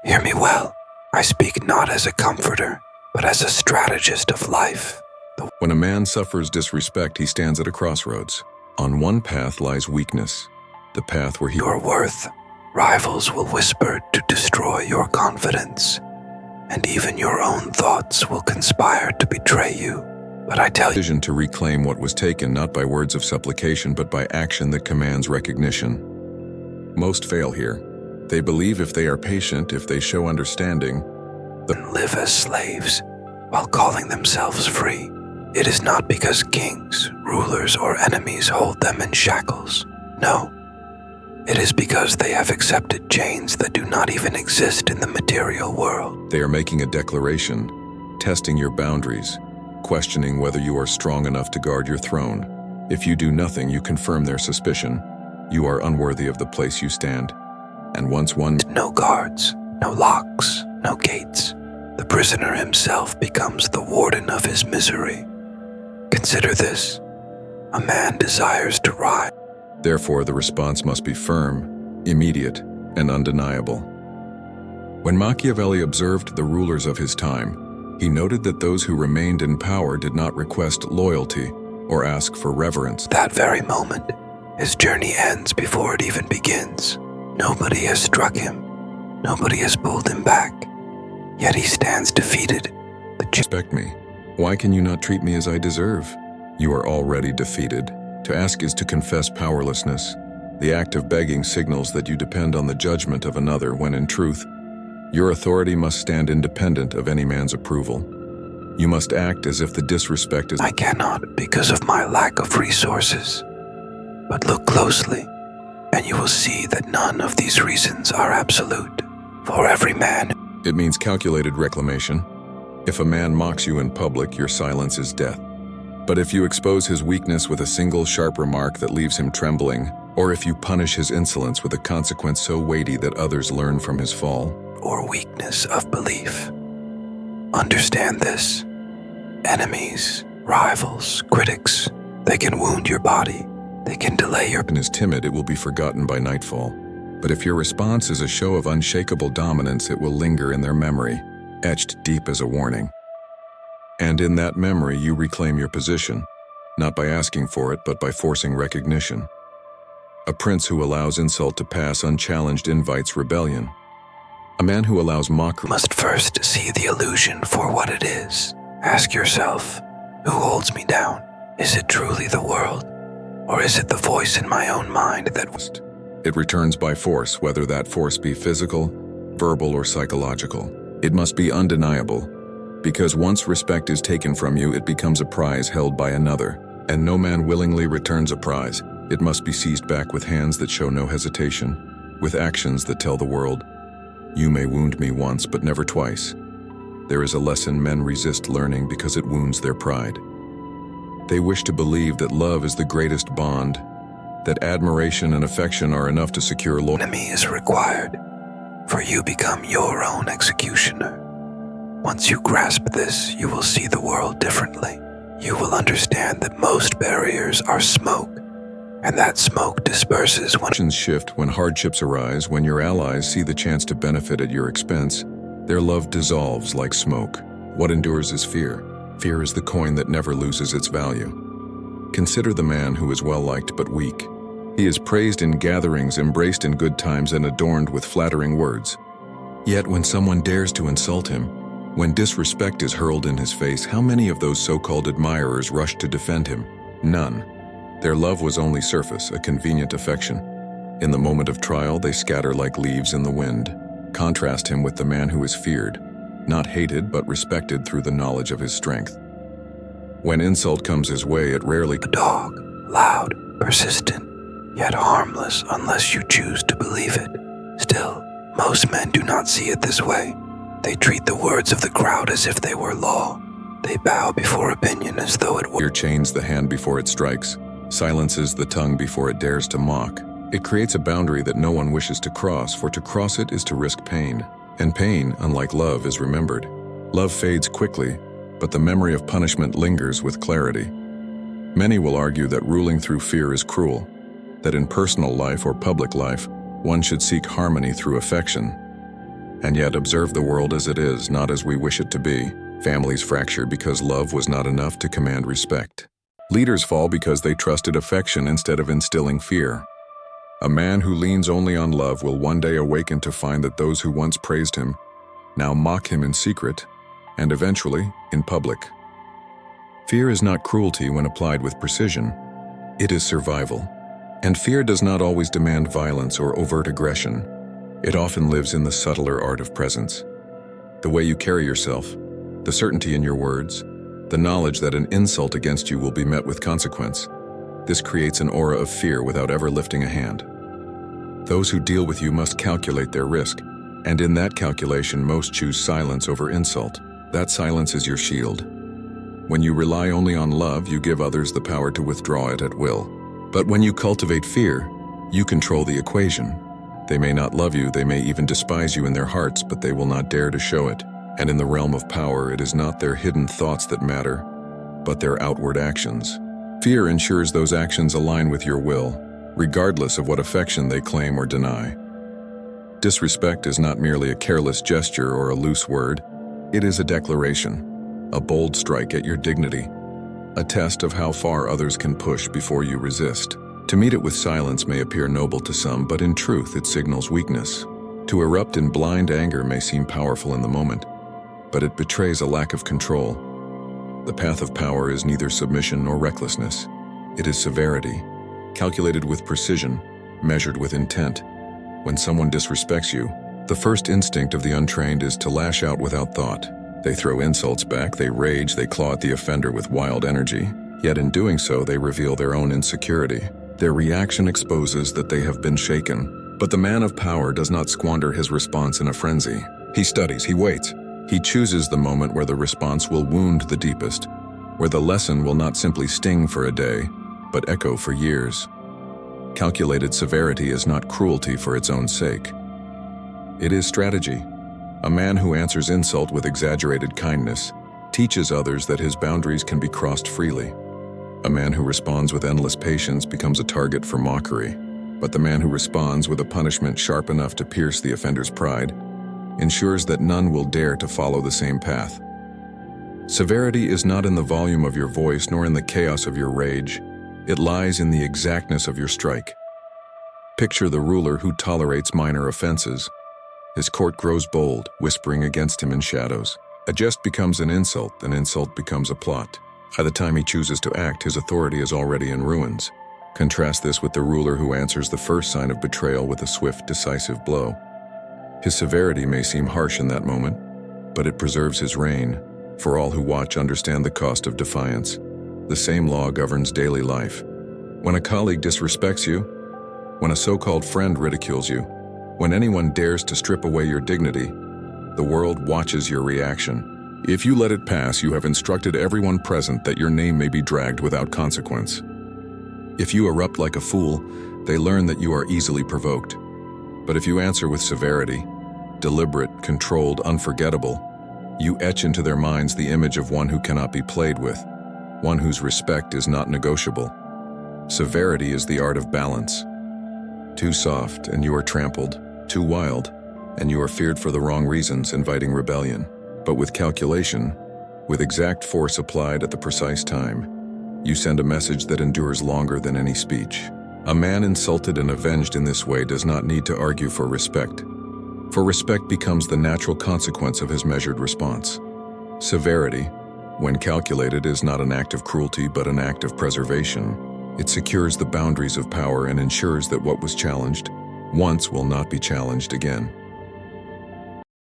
Hear me well. I speak not as a comforter, but as a strategist of life. When a man suffers disrespect, he stands at a crossroads. On one path lies weakness, the path where Your worth, rivals will whisper to destroy your confidence, and even your own thoughts will conspire to betray you. But I tell you, decision to reclaim what was taken not by words of supplication but by action that commands recognition. Most fail here. They believe if they are patient, if they show understanding, live as slaves while calling themselves free. It is not because kings, rulers, or enemies hold them in shackles. No. It is because they have accepted chains that do not even exist in the material world. They are making a declaration, testing your boundaries, questioning whether you are strong enough to guard your throne. If you do nothing, you confirm their suspicion. You are unworthy of the place you stand. And once one... No guards, no locks, no gates. The prisoner himself becomes the warden of his misery. Consider this. A man desires to rise. Therefore, the response must be firm, immediate, and undeniable. When Machiavelli observed the rulers of his time, he noted that those who remained in power did not request loyalty or ask for reverence. That very moment, his journey ends before it even begins. Nobody has struck him. Nobody has pulled him back. Yet he stands defeated. Respect me. Why can you not treat me as I deserve? You are already defeated. To ask is to confess powerlessness. The act of begging signals that you depend on the judgment of another when in truth, your authority must stand independent of any man's approval. You must act as if the disrespect is... I cannot because of my lack of resources. But look closely, and you will see that none of these reasons are absolute. For every man... It means calculated reclamation. If a man mocks you in public, your silence is death. But if you expose his weakness with a single sharp remark that leaves him trembling, or if you punish his insolence with a consequence so weighty that others learn from his fall, or weakness of belief. Understand this. Enemies, rivals, critics, they can wound your body. They can delay your... and is timid, it will be forgotten by nightfall. But if your response is a show of unshakable dominance, it will linger in their memory, etched deep as a warning. And in that memory, you reclaim your position, not by asking for it, but by forcing recognition. A prince who allows insult to pass unchallenged invites rebellion. A man who allows mockery must first see the illusion for what it is. Ask yourself, who holds me down? Is it truly the world? Or is it the voice in my own mind that... It returns by force, whether that force be physical, verbal, or psychological. It must be undeniable, because once respect is taken from you, it becomes a prize held by another, and no man willingly returns a prize. It must be seized back with hands that show no hesitation, with actions that tell the world, you may wound me once, but never twice. There is a lesson men resist learning because it wounds their pride. They wish to believe that love is the greatest bond, that admiration and affection are enough to secure loyalty. Enemy is required, for you become your own executioner. Once you grasp this, you will see the world differently. You will understand that most barriers are smoke, and that smoke disperses when... Actions shift when hardships arise, when your allies see the chance to benefit at your expense. Their love dissolves like smoke. What endures is fear. Fear is the coin that never loses its value. Consider the man who is well-liked but weak. He is praised in gatherings, embraced in good times, and adorned with flattering words. Yet when someone dares to insult him, when disrespect is hurled in his face, how many of those so-called admirers rush to defend him? None. Their love was only surface, a convenient affection. In the moment of trial, they scatter like leaves in the wind. Contrast him with the man who is feared, not hated but respected through the knowledge of his strength. When insult comes his way, it rarely... A dog, loud, persistent, yet harmless unless you choose to believe it. Still, most men do not see it this way. They treat the words of the crowd as if they were law. They bow before opinion as though it were... Fear chains the hand before it strikes, silences the tongue before it dares to mock. It creates a boundary that no one wishes to cross, for to cross it is to risk pain. And pain, unlike love, is remembered. Love fades quickly, but the memory of punishment lingers with clarity. Many will argue that ruling through fear is cruel, that in personal life or public life, one should seek harmony through affection. And yet observe the world as it is, not as we wish it to be. Families fracture because love was not enough to command respect. Leaders fall because they trusted affection instead of instilling fear. A man who leans only on love will one day awaken to find that those who once praised him now mock him in secret, and eventually in public. Fear is not cruelty when applied with precision. It is survival. And fear does not always demand violence or overt aggression. It often lives in the subtler art of presence. The way you carry yourself, the certainty in your words, the knowledge that an insult against you will be met with consequence. This creates an aura of fear without ever lifting a hand. Those who deal with you must calculate their risk, and in that calculation most choose silence over insult. That silence is your shield. When you rely only on love, you give others the power to withdraw it at will. But when you cultivate fear, you control the equation. They may not love you, they may even despise you in their hearts, but they will not dare to show it. And in the realm of power, it is not their hidden thoughts that matter, but their outward actions. Fear ensures those actions align with your will, regardless of what affection they claim or deny. Disrespect is not merely a careless gesture or a loose word. It is a declaration, a bold strike at your dignity, a test of how far others can push before you resist. To meet it with silence may appear noble to some, but in truth it signals weakness. To erupt in blind anger may seem powerful in the moment, but it betrays a lack of control. The path of power is neither submission nor recklessness. It is severity, calculated with precision, measured with intent. When someone disrespects you, the first instinct of the untrained is to lash out without thought. They throw insults back, they rage, they claw at the offender with wild energy. Yet in doing so, they reveal their own insecurity. Their reaction exposes that they have been shaken. But the man of power does not squander his response in a frenzy. He studies, he waits. He chooses the moment where the response will wound the deepest, where the lesson will not simply sting for a day, but echo for years. Calculated severity is not cruelty for its own sake. It is strategy. A man who answers insult with exaggerated kindness teaches others that his boundaries can be crossed freely. A man who responds with endless patience becomes a target for mockery, but the man who responds with a punishment sharp enough to pierce the offender's pride ensures that none will dare to follow the same path. Severity is not in the volume of your voice nor in the chaos of your rage. It lies in the exactness of your strike. Picture the ruler who tolerates minor offenses. His court grows bold, whispering against him in shadows. A jest becomes an insult becomes a plot. By the time he chooses to act, his authority is already in ruins. Contrast this with the ruler who answers the first sign of betrayal with a swift, decisive blow. His severity may seem harsh in that moment, but it preserves his reign, for all who watch understand the cost of defiance. The same law governs daily life. When a colleague disrespects you, when a so-called friend ridicules you, when anyone dares to strip away your dignity, the world watches your reaction. If you let it pass, you have instructed everyone present that your name may be dragged without consequence. If you erupt like a fool, they learn that you are easily provoked. But if you answer with severity, deliberate, controlled, unforgettable, you etch into their minds the image of one who cannot be played with, one whose respect is not negotiable. Severity is the art of balance. Too soft, and you are trampled. Too wild, and you are feared for the wrong reasons, inviting rebellion. But with calculation, with exact force applied at the precise time, you send a message that endures longer than any speech. A man insulted and avenged in this way does not need to argue for respect, for respect becomes the natural consequence of his measured response. Severity, when calculated, is not an act of cruelty but an act of preservation. It secures the boundaries of power and ensures that what was challenged once will not be challenged again.